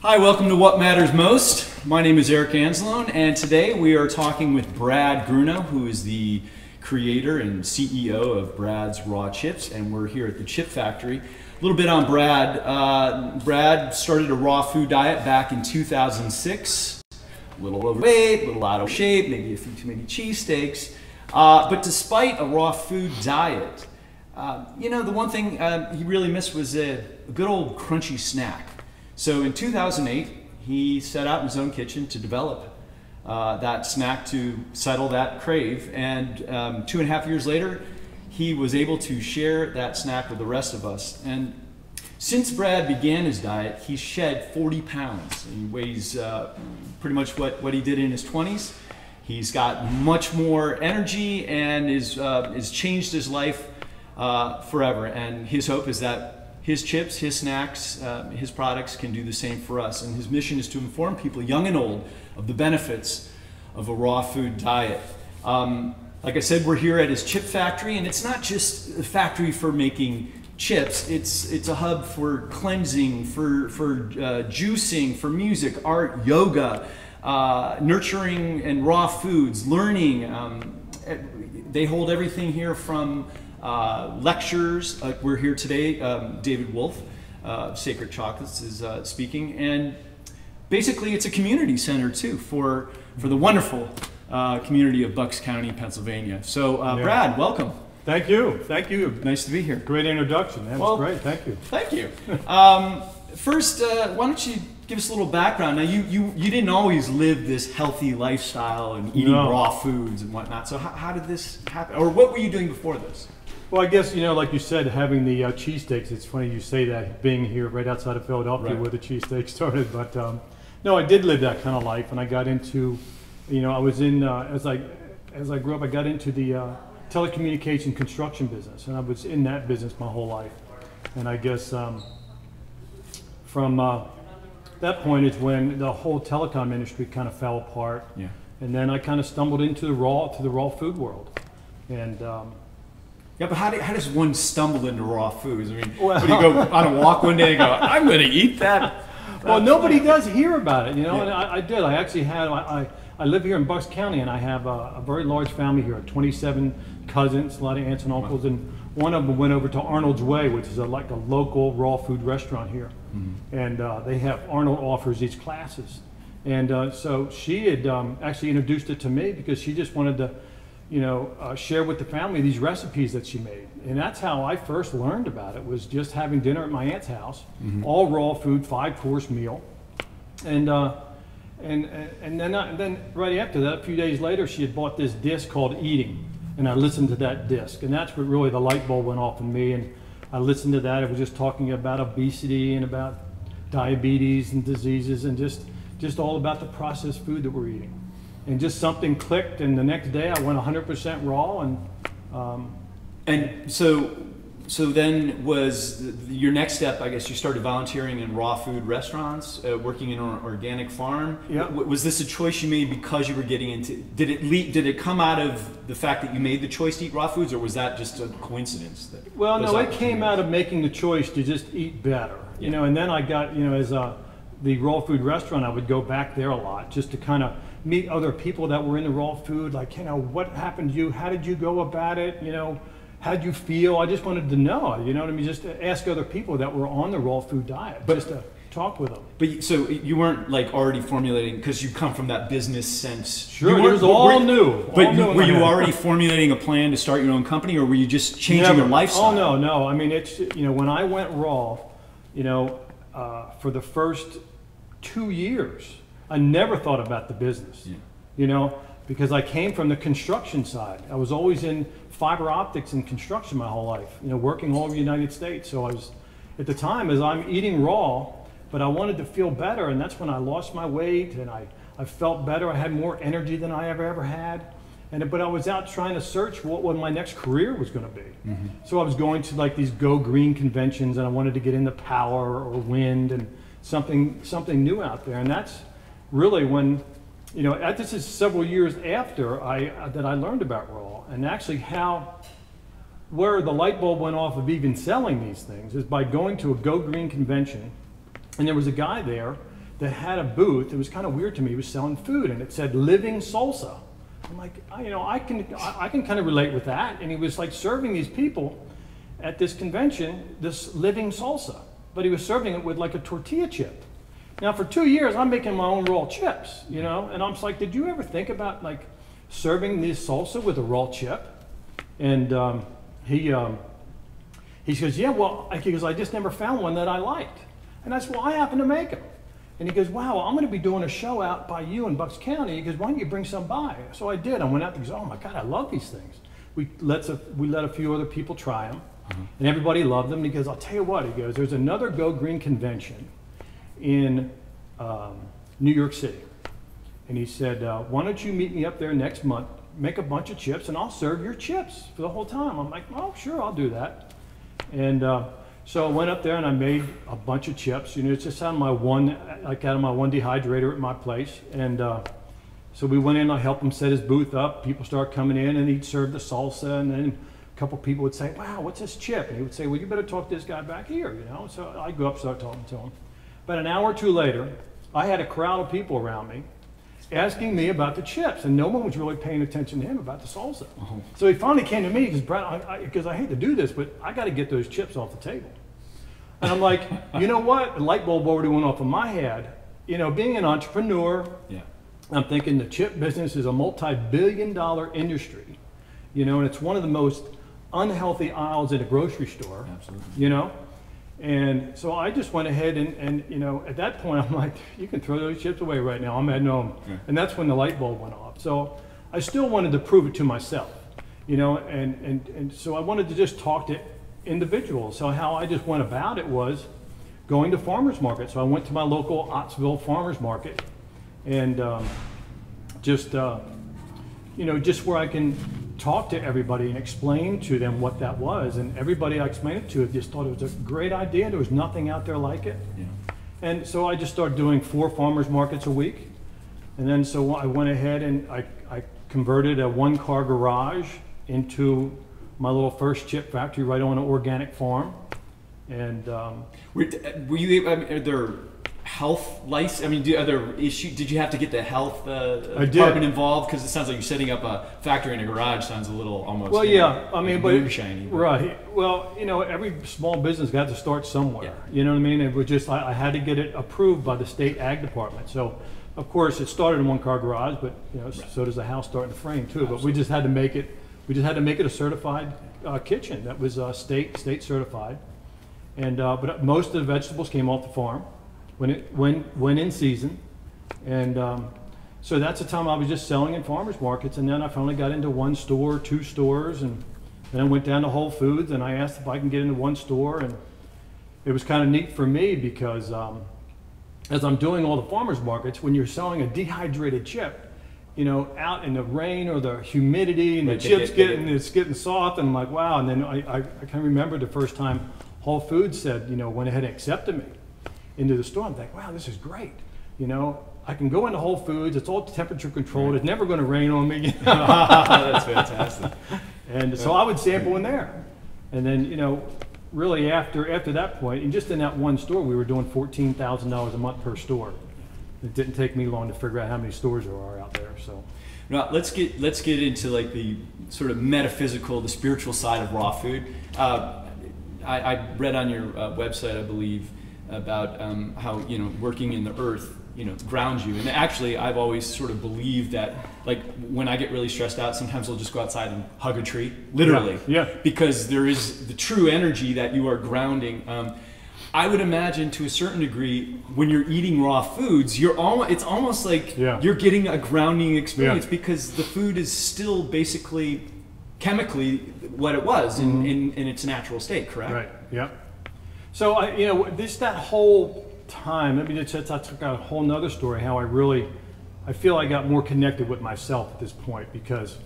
Hi, welcome to What Matters Most. My name is Eric Anzalone, and today we are talking with Brad Gruno, who is the creator and CEO of Brad's Raw Chips, and we're here at the Chip Factory. A little bit on Brad. Brad started a raw food diet back in 2006. A little overweight, a little out of shape, maybe a few too many cheesesteaks. But despite a raw food diet, the one thing he really missed was a good old crunchy snack. So in 2008, he set out in his own kitchen to develop that snack to settle that crave. And 2.5 years later, he was able to share that snack with the rest of us. And since Brad began his diet, he's shed 40 pounds. He weighs pretty much what he did in his 20s. He's got much more energy and is changed his life forever. And his hope is that his chips, his snacks, his products can do the same for us. And his mission is to inform people, young and old, of the benefits of a raw food diet. Like I said, we're here at his chip factory, and it's not just a factory for making chips. It's a hub for cleansing, for juicing, for music, art, yoga, nurturing and raw foods, learning. They hold everything here from lectures. We're here today. David Wolf, Sacred Chocolates, is speaking, and basically it's a community center too for the wonderful community of Bucks County, Pennsylvania. So Brad, welcome. Thank you. Thank you. Nice to be here. Great introduction. That was great. Thank you. Thank you. First, why don't you give us a little background? Now, you didn't always live this healthy lifestyle and eating raw foods and whatnot. So how did this happen? Or what were you doing before this? Well, I guess, like you said, having the cheesesteaks, it's funny you say that, being here right outside of Philadelphia where the cheesesteak started. But no, I did live that kind of life, and I got into, I was in, as I grew up, I got into the telecommunication construction business, and I was in that business my whole life. And I guess from that point is when the whole telecom industry kind of fell apart. Yeah. And then I kind of stumbled into the raw food world. And yeah, but how does one stumble into raw foods? I mean, when you go on a walk one day and go, I'm going to eat that? Well, nobody does hear about it, and I did. I actually had, I live here in Bucks County, and I have a very large family here, 27 cousins, a lot of aunts and uncles, and one of them went over to Arnold's Way, which is like a local raw food restaurant here. Mm-hmm. And they have, Arnold offers these classes. And so she had actually introduced it to me because she just wanted to, share with the family these recipes that she made. And that's how I first learned about it, was just having dinner at my aunt's house, all raw food, 5-course meal. And then right after that, a few days later, she had bought this disc called Eating. And I listened to that disc. And that's what really the light bulb went off in me. And I listened to that. It was just talking about obesity and about diabetes and diseases and just all about the processed food that we're eating. And just something clicked, and the next day I went 100% raw. And so then was your next step, I guess you started volunteering in raw food restaurants, working in an organic farm. Yeah. Was this a choice you made because you were getting into, did it come out of the fact that you made the choice to eat raw foods, or was that just a coincidence? Well, no, it came out of making the choice to just eat better. And then I got, as the raw food restaurant, I would go back there a lot just to kind of meet other people that were in the raw food, like, what happened to you? How did you go about it? How did you feel? I just wanted to know, just to ask other people that were on the raw food diet, just to talk with them. But so you weren't like already formulating, because you come from that business sense. Sure, it was all new. But were you already formulating a plan to start your own company, or were you just changing your lifestyle? Oh, no. I mean, it's, when I went raw, for the first 2 years, I never thought about the business, because I came from the construction side. I was always in fiber optics and construction my whole life, working all over the United States. So I was, at the time, as I'm eating raw, but I wanted to feel better, and that's when I lost my weight, and I felt better. I had more energy than I ever had. But I was out trying to search what my next career was going to be. So I was going to like these Go Green conventions, and I wanted to get into power or wind and something new out there. And that's really when, this is several years after that I learned about raw, and actually where the light bulb went off of even selling these things is by going to a Go Green convention, and there was a guy there that had a booth. It was kind of weird to me. He was selling food, and it said "Living Salsa." I'm like, I can kind of relate with that. And he was like serving these people at this convention this living salsa, but he was serving it with like a tortilla chip. Now for 2 years, I'm making my own raw chips, and I'm just like, did you ever think about like serving this salsa with a raw chip? And he says, yeah, well, he goes, I just never found one that I liked. And I said, well, I happen to make them. And he goes, wow, I'm going to be doing a show out by you in Bucks County. He goes, why don't you bring some by? So I did. I went out and he goes, oh my God, I love these things. We let a few other people try them, and everybody loved them. And he goes, I'll tell you what, he goes, there's another Go Green convention in New York City. And he said, why don't you meet me up there next month, make a bunch of chips, and I'll serve your chips for the whole time. I'm like, oh, sure, I'll do that. And so I went up there and I made a bunch of chips. It's just out of my one dehydrator at my place. And so we went in, I helped him set his booth up. People started coming in and he'd serve the salsa. And then a couple people would say, wow, what's this chip? And he would say, well, you better talk to this guy back here, So I'd go up and start talking to him. About an hour or two later, I had a crowd of people around me asking me about the chips, and no one was really paying attention to him about the salsa. So he finally came to me because, Brad, because I hate to do this, but I got to get those chips off the table. And I'm like, you know what? The light bulb already went off in my head. Being an entrepreneur, I'm thinking the chip business is a multi-billion-dollar industry, and it's one of the most unhealthy aisles in a grocery store. Absolutely. And so I just went ahead and at that point I'm like, you can throw those chips away right now. I'm heading home. And that's when the light bulb went off. So I still wanted to prove it to myself, and so I wanted to just talk to individuals. So how I just went about it was going to farmers market. So I went to my local Ottsville farmers market, and just where I can talk to everybody and explain to them what that was. And everybody I explained it to just thought it was a great idea. There was nothing out there like it. And so I just started doing 4 farmers markets a week. And then so I went ahead and I converted a 1-car garage into my little first chip factory right on an organic farm. And were you able, are there health license? Are there issues? Did you have to get the health department involved? Because it sounds like you're setting up a factory in a garage. Sounds a little almost. Well, yeah. But shiny. Right. Well, every small business got to start somewhere. You know what I mean? It was just I had to get it approved by the state ag department. So, of course, it started in 1-car garage, but so does the house start in the frame too. Absolutely. But we just had to make it. We just had to make it a certified kitchen that was state certified, and but most of the vegetables came off the farm when in season, and so that's the time I was just selling in farmers markets. And then I finally got into 1 store, 2 stores, and then I went down to Whole Foods and I asked if I can get into 1 store, and it was kind of neat for me because as I'm doing all the farmers markets, when you're selling a dehydrated chip, out in the rain or the humidity and the chips getting soft, and I'm like, wow. And then I can remember the first time Whole Foods said, went ahead and accepted me into the store. I'm like, wow, this is great. I can go into Whole Foods. It's all temperature controlled. It's never going to rain on me. That's fantastic. And so I would sample in there. And then, really after that point, and just in that 1 store, we were doing $14,000 a month per store. It didn't take me long to figure out how many stores there are out there. So, now let's get into like the sort of metaphysical, the spiritual side of raw food. I read on your website, I believe, about how working in the earth grounds you. And actually, I've always sort of believed that, like, when I get really stressed out, sometimes I'll just go outside and hug a tree, literally. Yeah. Because there is the true energy that you are grounding. I would imagine to a certain degree when you're eating raw foods, it's almost like you're getting a grounding experience because the food is still basically chemically what it was in its natural state, correct? Right, yeah. So, that whole time, let me just took out a whole nother story, how I feel I got more connected with myself at this point, because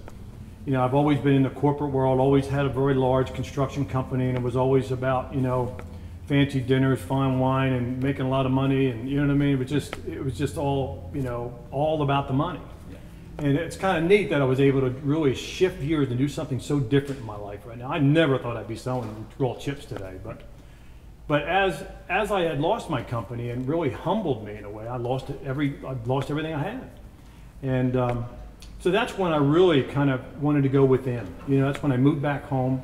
you know, I've always been in the corporate world, always had a very large construction company, and it was always about, you know, fancy dinners, fine wine, and making a lot of money, and you know what I mean? It was just all, you know, all about the money. Yeah. And it's kind of neat that I was able to really shift gears and do something so different in my life right now. I never thought I'd be selling raw chips today, but as I had lost my company and really humbled me in a way, I lost everything I had. And so that's when I really kind of wanted to go within. You know, that's when I moved back home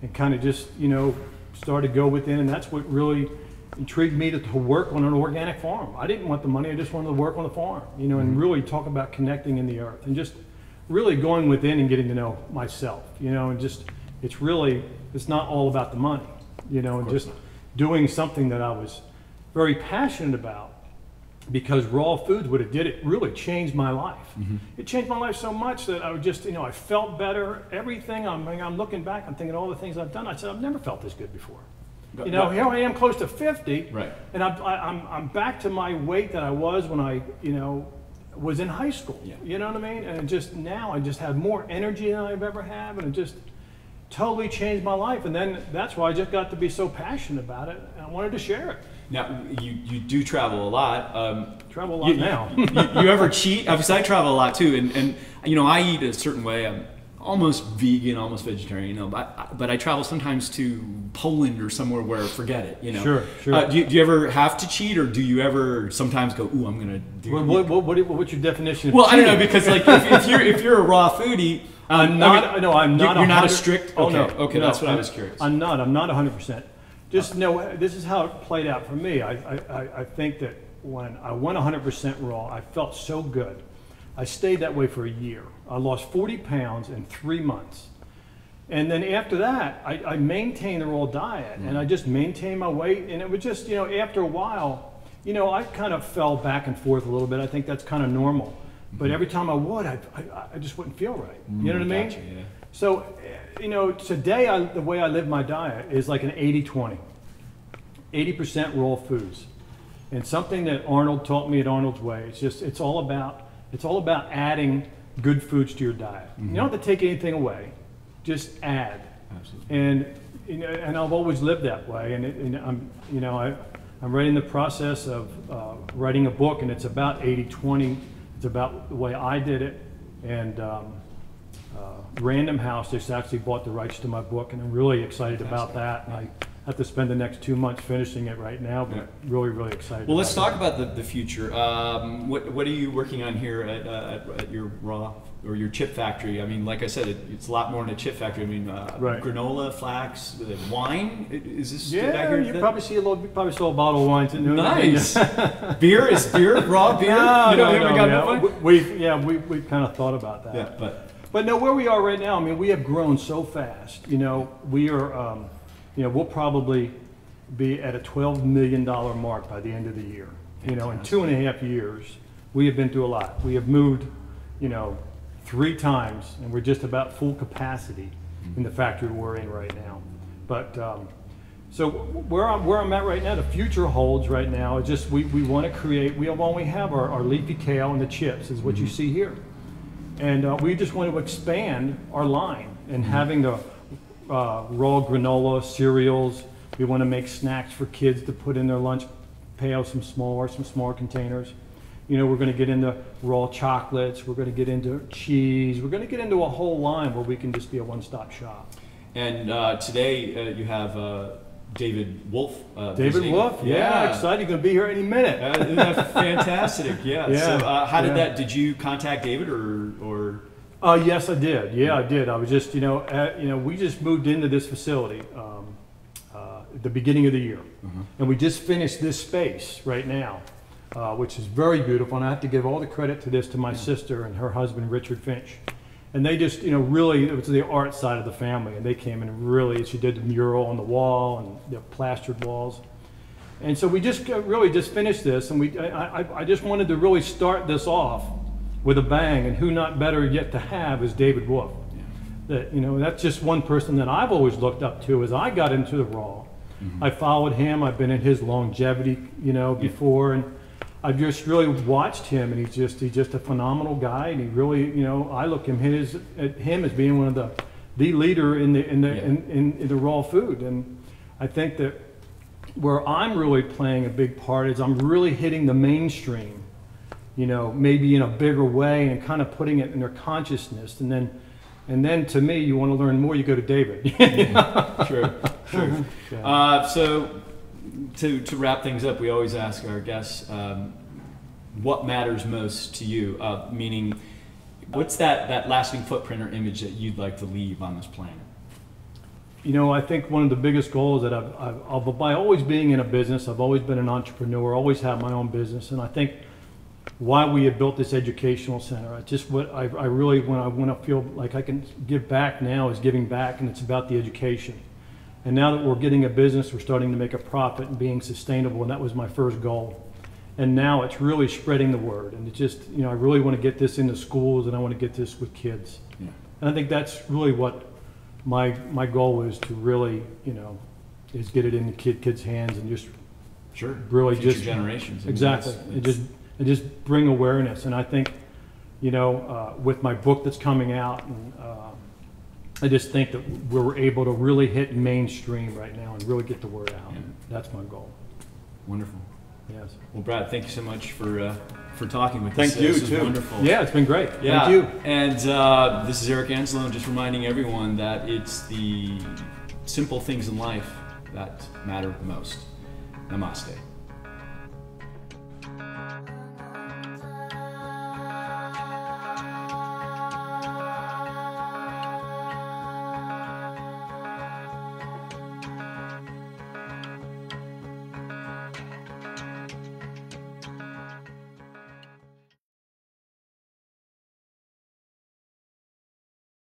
and kind of just, you know, started to go within, and that's what really intrigued me to work on an organic farm. I didn't want the money, I just wanted to work on the farm, you know, and really talk about connecting in the earth and just really going within and getting to know myself, you know, and just, it's not all about the money, you know, and just doing something that I was very passionate about, because raw foods, what it did, it really changed my life. Mm-hmm. It changed my life so much that I would just, you know, I felt better, everything. I'm looking back, I'm thinking all the things I've done. I said, I've never felt this good before. You know, here I am close to 50, right, and I'm back to my weight that I was when I, you know, was in high school. Yeah. You know what I mean? And just now I just have more energy than I've ever had, and it just totally changed my life. And then that's why I just got to be so passionate about it, and I wanted to share it. Now, you do travel a lot. Travel a lot now. You ever cheat? Because I travel a lot too, and you know, I eat a certain way. I'm almost vegan, almost vegetarian, you know, but I travel sometimes to Poland or somewhere where forget it, you know. Sure. Do you ever have to cheat, or do you ever sometimes go, ooh, I'm gonna do? What's your definition of well, cheating? I don't know, because like if you're a raw foodie, I'm not. You're not a strict. Oh, okay, no, okay, no, that's what I was curious. I'm not 100%. Just know, this is how it played out for me. I think that when I went 100% raw, I felt so good. I stayed that way for a year. I lost 40 pounds in 3 months. And then after that, I maintained the raw diet, and I just maintained my weight. And it was just, you know, after a while, you know, I kind of fell back and forth a little bit. I think that's kind of normal. But every time I would, I just wouldn't feel right. You know what I mean? Gotcha, yeah. So, you know, today the way I live my diet is like an 80-20. 80% raw foods. And something that Arnold taught me at Arnold's Way, it's all about adding good foods to your diet. Mm-hmm. You don't have to take anything away, just add. Absolutely. And you know, and I've always lived that way. And I'm right in the process of writing a book, and it's about 80-20. It's about the way I did it. And Random House just actually bought the rights to my book, and I'm really excited about that. And I have to spend the next 2 months finishing it right now, but really, really excited. Well, let's talk about the future. What are you working on here at your raw or your chip factory? I mean, like I said, it's a lot more than a chip factory. I mean, granola, flax, wine. Is this? Yeah, you probably saw a bottle of wine. Nice. Beer raw beer. No. We've kind of thought about that. Yeah, but no, where we are right now, I mean, we have grown so fast. You know, we are. You know, we'll probably be at a $12 million mark by the end of the year. You know, in 2.5 years, we have been through a lot. We have moved, you know, 3 times, and we're just about full capacity in the factory we're in right now. But so where I'm at right now, the future holds right now is just we want to create. We have our leafy kale and the chips is what you see here, and we just want to expand our line and having the raw granola, cereals. We want to make snacks for kids to put in their lunch pail, some smaller containers. You know, we're going to get into raw chocolates. We're going to get into cheese. We're going to get into a whole line where we can just be a one-stop shop. And today you have David Wolf. David Wolf, yeah, excited. He's going to be here any minute. Isn't that fantastic? Yeah. So how did that? Did you contact David or? Yes, I did. Yeah, I did. I was just, we just moved into this facility at the beginning of the year, and we just finished this space right now, which is very beautiful. And I have to give all the credit to my sister and her husband, Richard Finch, and they just, really, it was the art side of the family, and they came in and really, she did the mural on the wall and the plastered walls, and so we just really just finished this, and I just wanted to really start this off with a bang, and who not better yet to have is David Wolf. Yeah. That that's just one person that I've always looked up to as I got into the raw. I followed him. I've been in his longevity, before, and I've just really watched him, and he's just a phenomenal guy, and he really, you know, I look at him as being one of the leader in the raw food. And I think that where I'm really playing a big part is I'm really hitting the mainstream, you know, maybe in a bigger way, and kind of putting it in their consciousness. And then to me, you want to learn more, you go to David. True. So to wrap things up, we always ask our guests, what matters most to you? Meaning, what's that lasting footprint or image that you'd like to leave on this planet? You know, I think one of the biggest goals that by always being in a business, I've always been an entrepreneur, always had my own business, and I think why we have built this educational center, I just what I really when I feel like I can give back now is giving back, and it's about the education. And now that we're getting a business, we're starting to make a profit and being sustainable, and that was my first goal. And now it's really spreading the word, and it's just, you know, I really want to get this into schools, and I want to get this with kids. Yeah. And I think that's really what my goal is, to really, you know, is get it in the kids' hands, and just really future just generations. Exactly, and just bring awareness. And I think, you know, with my book that's coming out, and I just think that we're able to really hit mainstream right now and really get the word out. Yeah. That's my goal. Wonderful. Yes. Well, Brad, thank you so much for talking with us. Thank you, this too. Wonderful. Yeah, it's been great. Yeah. Thank you. And this is Eric Anzalone, just reminding everyone that it's the simple things in life that matter most. Namaste.